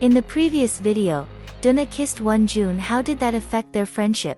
In the previous video, Duna kissed Wonjun. How did that affect their friendship?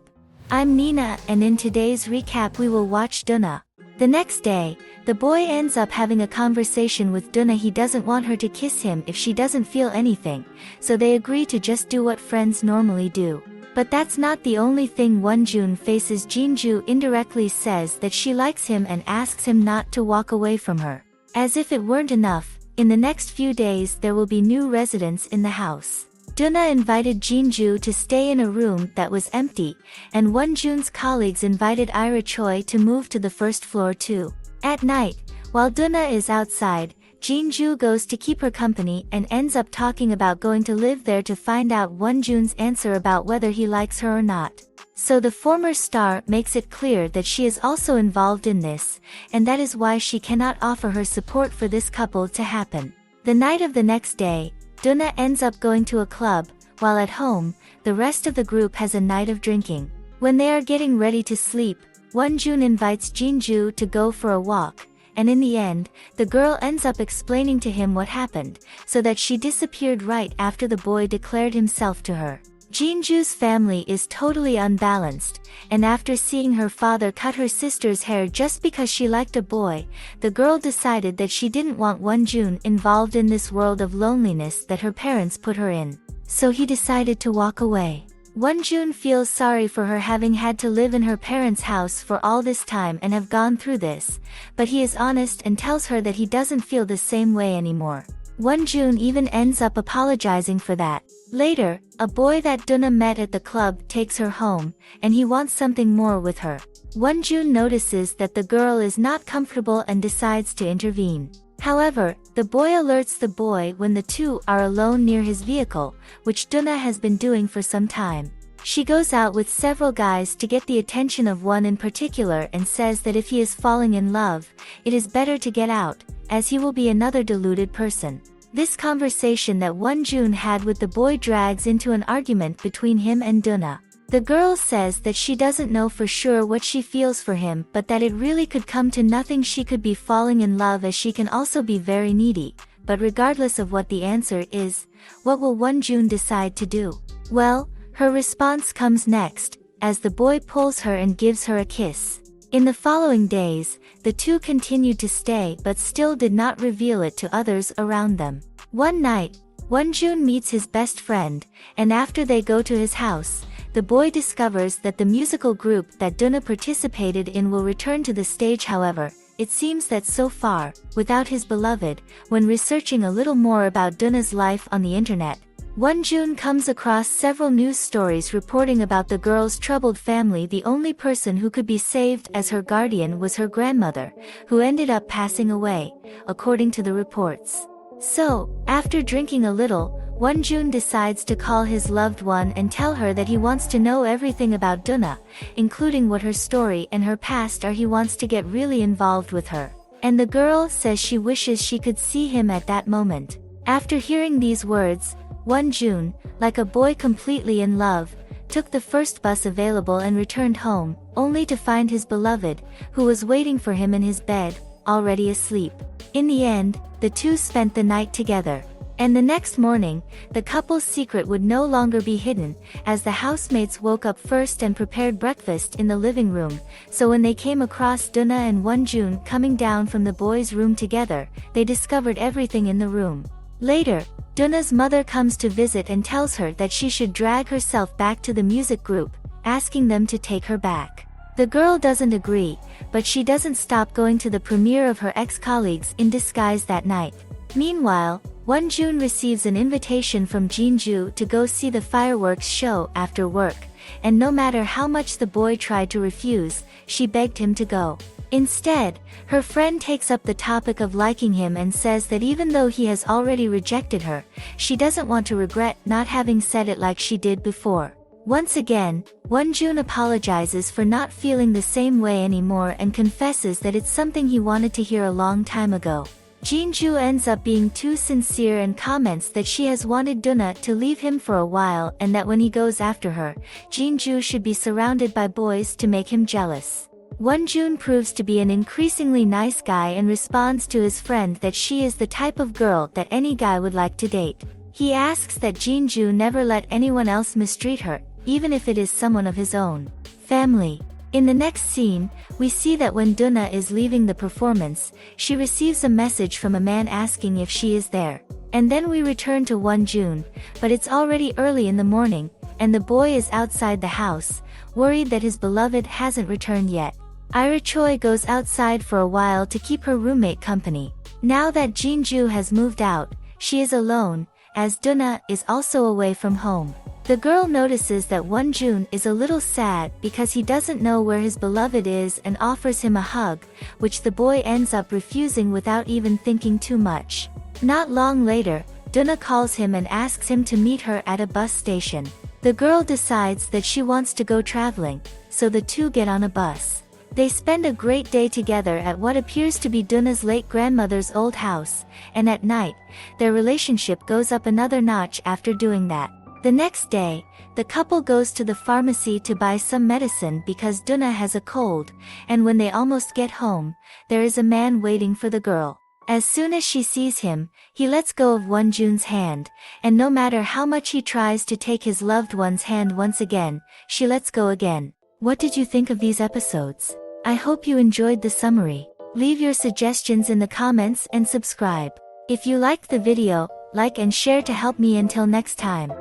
I'm Nina, and in today's recap we will watch Duna. The next day, the boy ends up having a conversation with Duna. He doesn't want her to kiss him if she doesn't feel anything, so they agree to just do what friends normally do. But that's not the only thing Wonjun faces. Jinju indirectly says that she likes him and asks him not to walk away from her. As if it weren't enough, in the next few days there will be new residents in the house. Duna invited Jinju to stay in a room that was empty, and Wonjun's colleagues invited Ira Choi to move to the first floor too. At night, while Duna is outside, Jinju goes to keep her company and ends up talking about going to live there to find out Wonjun's answer about whether he likes her or not. So the former star makes it clear that she is also involved in this, and that is why she cannot offer her support for this couple to happen. The night of the next day, Duna ends up going to a club, while at home, the rest of the group has a night of drinking. When they are getting ready to sleep, Wonjun invites Jinju to go for a walk, and in the end, the girl ends up explaining to him what happened, so that she disappeared right after the boy declared himself to her. Jinju's family is totally unbalanced, and after seeing her father cut her sister's hair just because she liked a boy, the girl decided that she didn't want Wonjun involved in this world of loneliness that her parents put her in. So he decided to walk away. Wonjun feels sorry for her having had to live in her parents' house for all this time and have gone through this, but he is honest and tells her that he doesn't feel the same way anymore. Wonjun even ends up apologizing for that. Later, a boy that Duna met at the club takes her home, and he wants something more with her. Wonjun notices that the girl is not comfortable and decides to intervene. However, the boy alerts the boy when the two are alone near his vehicle, which Duna has been doing for some time. She goes out with several guys to get the attention of one in particular and says that if he is falling in love, it is better to get out, as he will be another deluded person. This conversation that Wonjun had with the boy drags into an argument between him and Duna. The girl says that she doesn't know for sure what she feels for him, but that it really could come to nothing. She could be falling in love, as she can also be very needy. But regardless of what the answer is, what will Wonjun decide to do? Well, her response comes next, as the boy pulls her and gives her a kiss. In the following days, the two continued to stay but still did not reveal it to others around them. One night, Wonjun meets his best friend, and after they go to his house, the boy discovers that the musical group that Duna participated in will return to the stage. However, it seems that so far, without his beloved, when researching a little more about Duna's life on the internet, Wonjun comes across several news stories reporting about the girl's troubled family. The only person who could be saved as her guardian was her grandmother, who ended up passing away, according to the reports. So, after drinking a little, Wonjun decides to call his loved one and tell her that he wants to know everything about Duna, including what her story and her past are. He wants to get really involved with her. And the girl says she wishes she could see him at that moment. After hearing these words, Wonjun, like a boy completely in love, took the first bus available and returned home, only to find his beloved, who was waiting for him in his bed, already asleep. In the end, the two spent the night together. And the next morning, the couple's secret would no longer be hidden, as the housemates woke up first and prepared breakfast in the living room. So when they came across Duna and Wonjun coming down from the boys' room together, they discovered everything in the room. Later, Duna's mother comes to visit and tells her that she should drag herself back to the music group, asking them to take her back. The girl doesn't agree, but she doesn't stop going to the premiere of her ex-colleagues in disguise that night. Meanwhile, Wonjun receives an invitation from Jinju to go see the fireworks show after work, and no matter how much the boy tried to refuse, she begged him to go. Instead, her friend takes up the topic of liking him and says that even though he has already rejected her, she doesn't want to regret not having said it like she did before. Once again, Wonjun apologizes for not feeling the same way anymore and confesses that it's something he wanted to hear a long time ago. Jinju ends up being too sincere and comments that she has wanted Duna to leave him for a while and that when he goes after her, Jinju should be surrounded by boys to make him jealous. Wonjun proves to be an increasingly nice guy and responds to his friend that she is the type of girl that any guy would like to date. He asks that Jinju never let anyone else mistreat her, even if it is someone of his own family. In the next scene, we see that when Duna is leaving the performance, she receives a message from a man asking if she is there. And then we return to Wonjun, but it's already early in the morning, and the boy is outside the house, worried that his beloved hasn't returned yet. Ira Choi goes outside for a while to keep her roommate company. Now that Jinju has moved out, she is alone, as Duna is also away from home. The girl notices that Wonjun is a little sad because he doesn't know where his beloved is and offers him a hug, which the boy ends up refusing without even thinking too much. Not long later, Duna calls him and asks him to meet her at a bus station. The girl decides that she wants to go traveling, so the two get on a bus. They spend a great day together at what appears to be Duna's late grandmother's old house, and at night, their relationship goes up another notch after doing that. The next day, the couple goes to the pharmacy to buy some medicine because Duna has a cold, and when they almost get home, there is a man waiting for the girl. As soon as she sees him, he lets go of Wonjun's hand, and no matter how much he tries to take his loved one's hand once again, she lets go again. What did you think of these episodes? I hope you enjoyed the summary. Leave your suggestions in the comments and subscribe. If you liked the video, like and share to help me until next time.